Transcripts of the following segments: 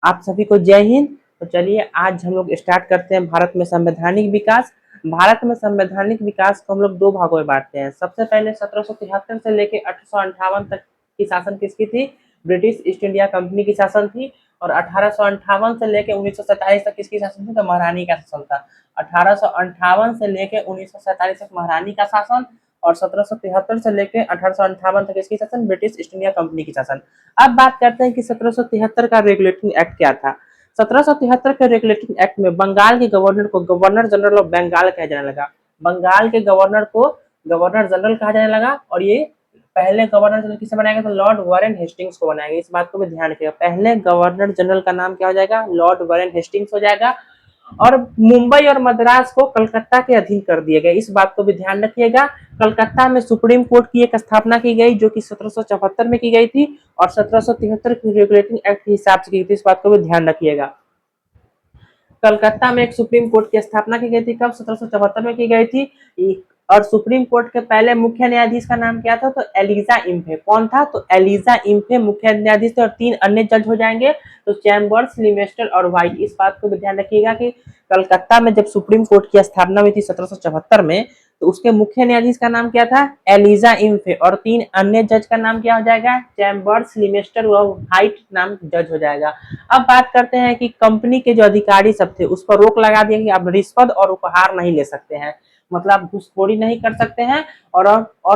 आप सभी को जय हिंद। तो चलिए आज हम लोग स्टार्ट करते हैं भारत में संवैधानिक विकास। भारत में संवैधानिक विकास को हम लोग दो भागों में बांटते हैं। सबसे पहले 1773 से लेकर 1858 तक की शासन किसकी थी? ब्रिटिश ईस्ट इंडिया कंपनी की शासन थी। और 1858 से लेकर 1947 तक किसकी शासन थी? तो महारानी का शासन था। 1858 से लेकर 1947 तक महारानी का शासन और 1773 से लेकर 1858 तक इसकी शासन ब्रिटिश ईस्ट इंडिया कंपनी की शासन। अब बात करते हैं कि 1773 का रेगुलेटिंग एक्ट क्या था। 1773 के रेगुलेटिंग एक्ट में बंगाल के गवर्नर को गवर्नर जनरल ऑफ बंगाल कहा जाने लगा। बंगाल के गवर्नर को गवर्नर जनरल कहा जाने लगा। और ये पहले गवर्नर जनरल किसे बनाया गया? तो लॉर्ड वारेन हेस्टिंग्स को बनाया गया। इस बात को भी ध्यान रखिएगा, पहले गवर्नर जनरल का नाम क्या हो जाएगा? लॉर्ड वारेन हेस्टिंग्स हो जाएगा। और मुंबई और मद्रास को कलकत्ता के अधीन कर दिया गया। इस बात को भी ध्यान रखिएगा। कलकत्ता में सुप्रीम कोर्ट की एक स्थापना की गई जो कि 1774 में की गई थी और 1773 की रेगुलेटिंग एक्ट के हिसाब से की गई थी। इस बात को भी ध्यान रखिएगा। कलकत्ता में एक सुप्रीम कोर्ट की स्थापना की गई थी। कब? 1774 में की गई थी। और सुप्रीम कोर्ट के पहले मुख्य न्यायाधीश का नाम क्या था? तो एलिजा इम्फे। कौन था? तो एलिजा इम्फे मुख्य न्यायाधीश थे और 3 अन्य जज हो जाएंगे, तो चैम्बर्स, लिमेस्टर और व्हाइट। इस बात को भी ध्यान रखिएगा कि कलकत्ता में जब सुप्रीम कोर्ट की स्थापना हुई थी 1774 में, तो उसके मुख्य न्यायाधीश का नाम क्या था? एलिजा इम्फे। और 3 अन्य जज का नाम क्या हो जाएगा? चैम्बर्स, लिमेस्टर और व्हाइट नाम जज हो जाएगा। अब बात करते हैं कि कंपनी के जो अधिकारी सब थे उस पर रोक लगा दिया कि आप रिश्वत और उपहार नहीं ले सकते हैं, मतलब आप घूसखोरी नहीं कर सकते हैं और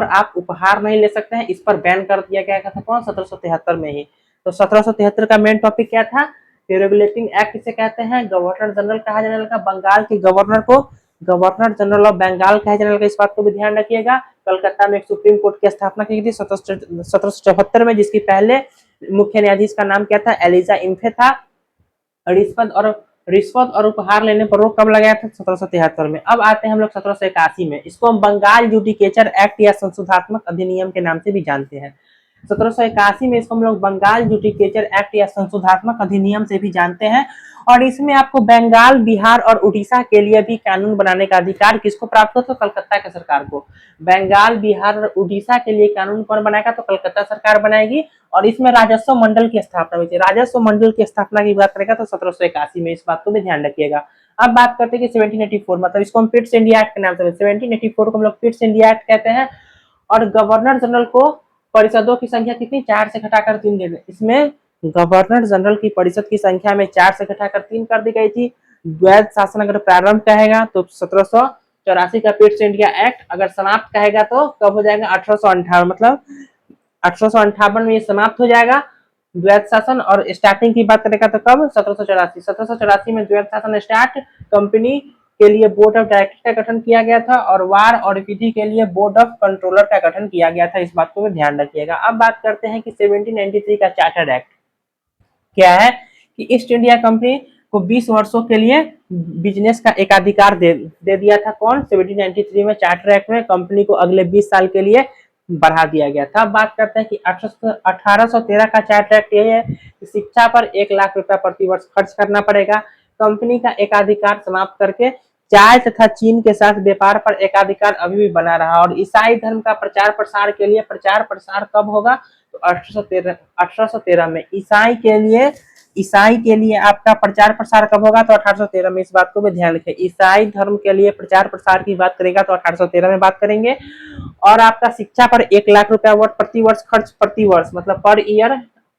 आप उपहार नहीं ले सकते हैं। इस पर बैन कर दिया गया था। कौन? 1773 में ही। तो 1773 का मेन टॉपिक क्या था? रेगुलेटिंग एक्ट किसे कहते हैं? गवर्नर जनरल कहा जाने लगा। बंगाल के गवर्नर को गवर्नर जनरल ऑफ बंगाल कहा जाने लगा। इस बात को भी ध्यान रखिएगा। कलकत्ता में एक सुप्रीम कोर्ट की स्थापना की गई थी 1774 में, जिसकी पहले मुख्य न्यायाधीश का नाम क्या था? एलिजा इम्फे था। रिश्वत और उपहार लेने पर रोक कब लगाया था? 1773 में। अब आते हैं हम लोग 1781 में। इसको हम बंगाल जुडिकेचर एक्ट या संशोधात्मक अधिनियम के नाम से भी जानते हैं। 1781 में इसको हम लोग बंगाल जुडिकेचर एक्ट या संशोधात्मक अधिनियम से भी जानते हैं। और इसमें आपको बंगाल, बिहार और उड़ीसा के लिए भी कानून बनाने का अधिकार किसको प्राप्त हो? तो कलकत्ता की सरकार को। बंगाल, बिहार और उड़ीसा के लिए कानून कौन बनाएगा? तो कलकत्ता सरकार बनाएगी। और इसमें राजस्व मंडल की स्थापना हुई थी। राजस्व मंडल की स्थापना की बात करेगा तो 1781 में। इस बात को भी ध्यान रखिएगा। अब बात करते हैं कि 1784, मतलब इसको हम पिट्स इंडिया एक्ट के नाम से 1784 को हम लोग पिट्स इंडिया एक्ट कहते हैं। और गवर्नर जनरल को परिषदों की संख्या कितनी? 4 से घटाकर 3 दे दें। इसमें गवर्नर जनरल की परिषद की संख्या में 4 से घटाकर 3 कर दी गई थी। द्वैध शासन अगर प्रारंभ कहेगा तो 1784 का पिट्स इंडिया एक्ट, अगर समाप्त कहेगा तो कब हो जाएगा? 1858, मतलब 1858 में ये समाप्त हो जाएगा द्वैध शासन। और स्टार्टिंग की बात करेगा तो कब? 1784 में द्वैध शासन स्टार्ट। कंपनी के लिए बोर्ड ऑफ डायरेक्टर का गठन किया गया था और वार और विधि के लिए बोर्ड ऑफ कंट्रोलर का गठन किया गया था। इस बात को भी ध्यान रखिएगा। अब बात करते हैं कि 1793 का चार्टर एक्ट क्या है? कि ईस्ट इंडिया कंपनी को 20 वर्षों के लिए बिजनेस का एकाधिकार दे दिया था। कौन? 1793 में चार्टर एक्ट में कंपनी को अगले 20 साल के लिए बढ़ा दिया गया था। अब बात करते हैं कि 1813 का चार्टर एक्ट यही है कि शिक्षा पर 1 लाख रुपया प्रति वर्ष खर्च करना पड़ेगा। कंपनी का एकाधिकार समाप्त करके चाय तथा चीन के साथ व्यापार पर एकाधिकार अभी भी बना रहा। और ईसाई धर्म का प्रचार प्रसार के लिए प्रचार प्रसार कब होगा? तो 1813 में। ईसाई के लिए आपका प्रचार प्रसार कब होगा? तो 1813 में। इस बात को भी ध्यान रखें। ईसाई धर्म के लिए प्रचार प्रसार की बात करेगा तो 1813 में बात करेंगे। और आपका शिक्षा पर 1 लाख रुपया प्रति वर्ष खर्च, प्रति वर्ष मतलब पर ईयर,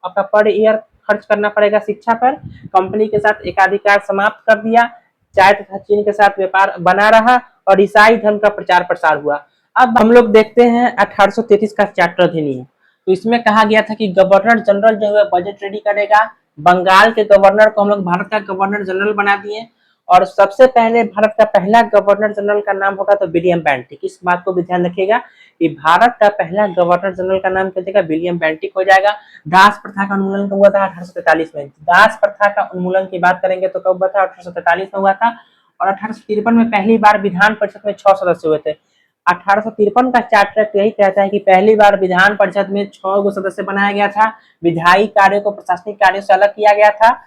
आपका पर ईयर खर्च करना पड़ेगा शिक्षा पर। कंपनी के साथ एकाधिकार समाप्त कर दिया, चाय तथा चीन के साथ व्यापार बना रहा और ईसाई धर्म का प्रचार प्रसार हुआ। अब हम लोग देखते हैं 1833 का चार्टर अधिनियम। तो इसमें कहा गया था कि गवर्नर जनरल जो है बजट रेडी करेगा। बंगाल के गवर्नर को हम लोग भारत का गवर्नर जनरल बना दिए। और सबसे पहले भारत का पहला गवर्नर जनरल का नाम होगा तो विलियम बेंटिक। इस बात को भी ध्यान रखिएगा कि भारत का पहला गवर्नर जनरल का नाम क्या हो जाएगा? विलियम बेंटिक हो जाएगा। दास प्रथा का उन्मूलन कब हुआ था? 1843 में। दास प्रथा का उन्मूलन की बात करेंगे तो कब हुआ था? 1843 में हुआ था। और 1853 में पहली बार विधान परिषद में 6 सदस्य हुए थे। 1853 का चार्टर एक्ट यही कहता है कि पहली बार विधान परिषद में 6 गो सदस्य बनाया गया था। विधायी कार्यों को प्रशासनिक कार्यों से अलग किया गया था।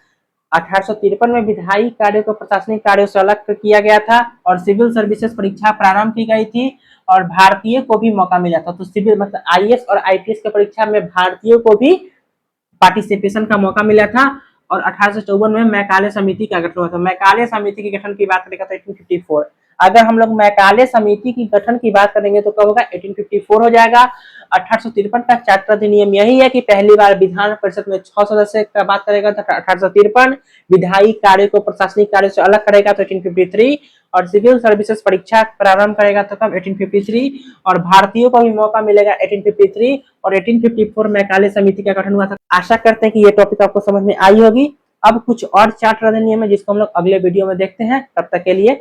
1853 में विधायी कार्यों को प्रशासनिक कार्यों से अलग किया गया था। और सिविल सर्विसेज परीक्षा प्रारंभ की गई थी और भारतीय को भी मौका मिला था। तो सिविल मतलब आईएएस और आईपीएस की परीक्षा में भारतीयों को भी पार्टिसिपेशन का मौका मिला था। और 1854 में मैकाले समिति का गठन हुआ था। मैकाले समिति के गठन की बात करेंगे तो 1854। अगर हम लोग मैकाले समिति की गठन की बात करेंगे तो कब होगा, 1854 हो जाएगा। 1853 का चार्टर अधिनियम यही है कि पहली बार विधान परिषद में 6 सदस्य का बात करेगा तो 1853, विधायी कार्य को प्रशासनिक कार्य से अलग करेगा तो 1853, और सिविल सर्विसेज परीक्षा प्रारंभ करेगा तो कब, 1853, और भारतीयों को भी मौका मिलेगा 1853, और 1854 मैकाले समिति का गठन हुआ था। आशा करते हैं कि ये टॉपिक आपको समझ में आई होगी। अब कुछ और चार्टर अधिनियम है जिसको हम लोग अगले वीडियो में देखते हैं। तब तक के लिए